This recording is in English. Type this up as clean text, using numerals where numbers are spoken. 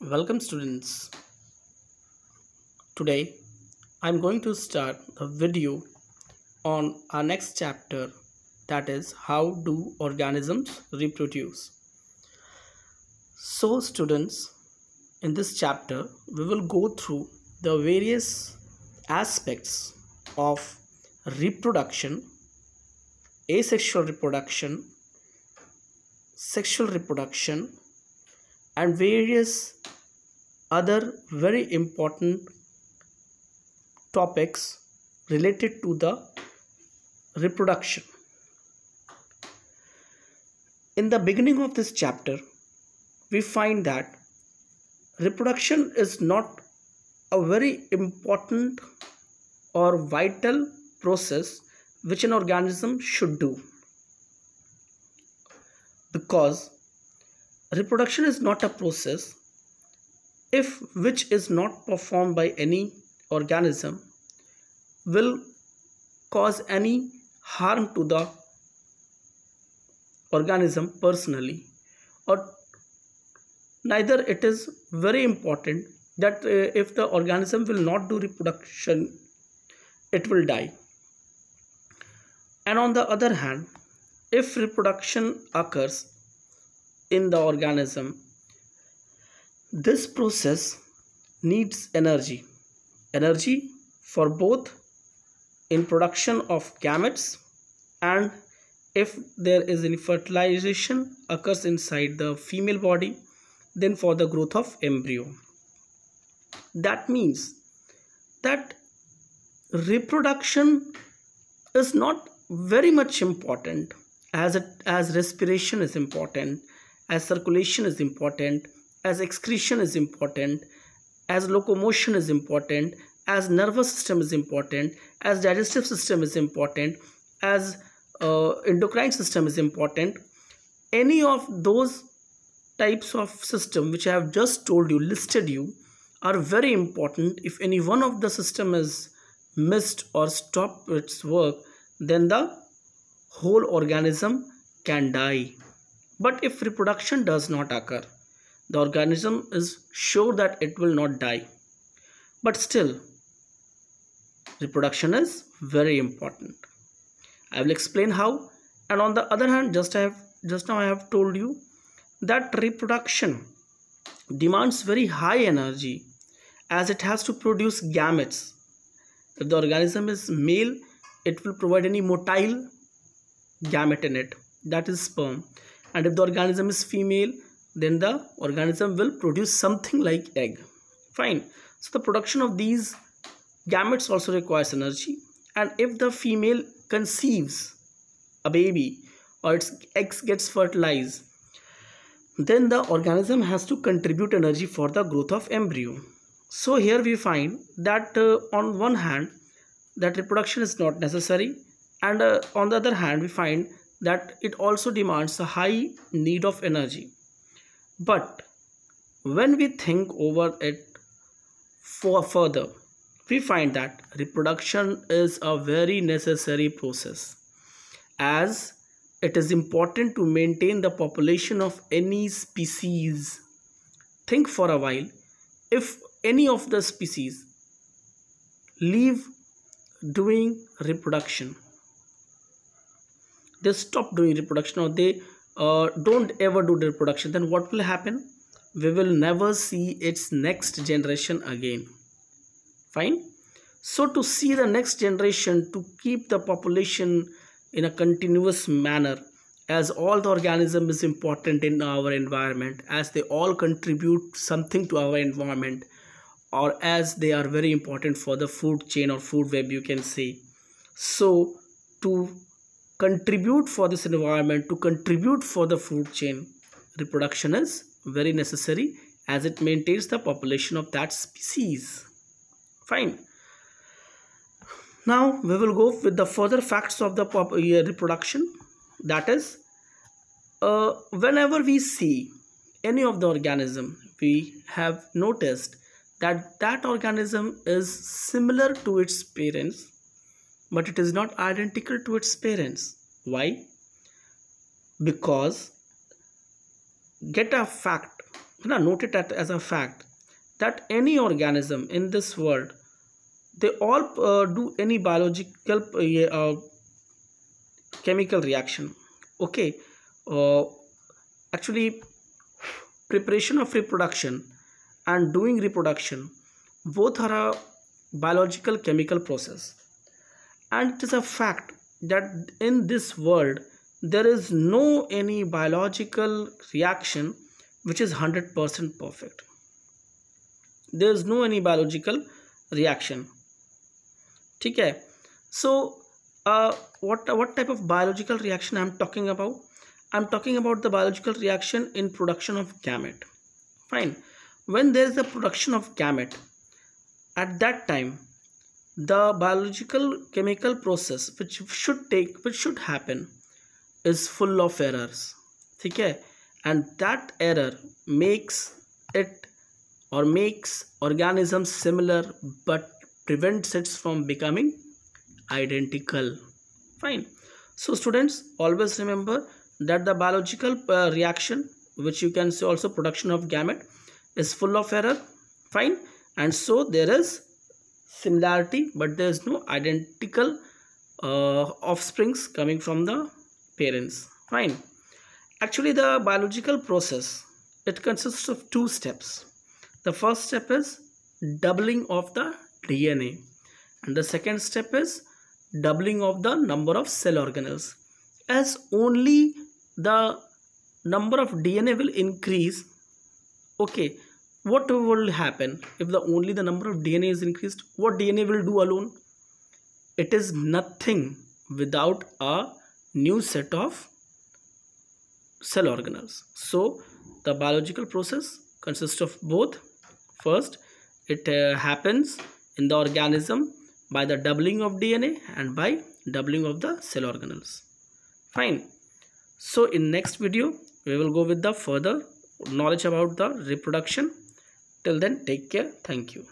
Welcome students. Today I'm going to start a video on our next chapter, that is how do organisms reproduce. So students, in this chapter we will go through the various aspects of reproduction, asexual reproduction, sexual reproduction and various other very important topics related to the reproduction. In the beginning of this chapter, we find that reproduction is not a very important or vital process which an organism should do, because reproduction is not a process which is not performed by any organism will cause any harm to the organism personally, or neither it is very important that if the organism will not do reproduction, it will die. And on the other hand, if reproduction occurs in the organism, this process needs energy for both in production of gametes, and if there is any fertilization occurs inside the female body, then for the growth of embryo. That means that reproduction is not very much important as respiration is important, as circulation is important, as excretion is important, as locomotion is important, as nervous system is important, as digestive system is important, as endocrine system is important. Any of those types of system which I have just told you, listed you, are very important. If any one of the system is missed or stopped its work, then the whole organism can die. But if reproduction does not occur, the organism is sure that it will not die. But still, reproduction is very important. I will explain how. And on the other hand, just now I have told you that reproduction demands very high energy, as it has to produce gametes. If the organism is male, it will provide any motile gamete in it, that is sperm. And if the organism is female, then the organism will produce something like egg. Fine. So the production of these gametes also requires energy, and if the female conceives a baby or its eggs gets fertilized, then the organism has to contribute energy for the growth of embryo. So here we find that on one hand that reproduction is not necessary, and on the other hand we find that it also demands a high need of energy. But when we think over it further, we find that reproduction is a very necessary process, as it is important to maintain the population of any species. Think for a while, if any of the species leave doing reproduction, they stop doing reproduction, or they don't ever do the reproduction, then what will happen? We will never see its next generation again. Fine. So to see the next generation, to keep the population in a continuous manner, as all the organism is important in our environment, as they all contribute something to our environment, or as they are very important for the food chain or food web, you can say. So to contribute for this environment, to contribute for the food chain, reproduction is very necessary, as it maintains the population of that species. Fine. Now we will go with the further facts of the reproduction. That is, whenever we see any of the organism, we have noticed that that organism is similar to its parents, but it is not identical to its parents. Why? Because get a fact Now note it as a fact that any organism in this world, they all do any biological chemical reaction. Okay, uh, actually preparation of reproduction and doing reproduction, both are a biological chemical process, and it is a fact that in this world there is no any biological reaction which is 100% perfect. There is no any biological reaction. ठीक है. So what type of biological reaction I'm talking about? I'm talking about the biological reaction in production of gamete. Fine. When there is a production of gamete, at that time the biological chemical process which should happen is full of errors. ठीक है. And that error makes it or makes organisms similar but prevents it from becoming identical. Fine. So students, always remember that the biological reaction, which you can say also production of gamete, is full of error. Fine. And so there is similarity but there is no identical offsprings coming from the parents. Fine. Actually the biological process, it consists of two steps. The first step is doubling of the DNA and the second step is doubling of the number of cell organelles. As only the number of DNA will increase, okay, what will happen if only the number of DNA is increased? What DNA will do alone? It is nothing without a new set of cell organelles. So the biological process consists of both. First, it happens in the organism by the doubling of DNA and by doubling of the cell organelles. Fine. So in next video we will go with the further knowledge about the reproduction. Till then, take care. Thank you.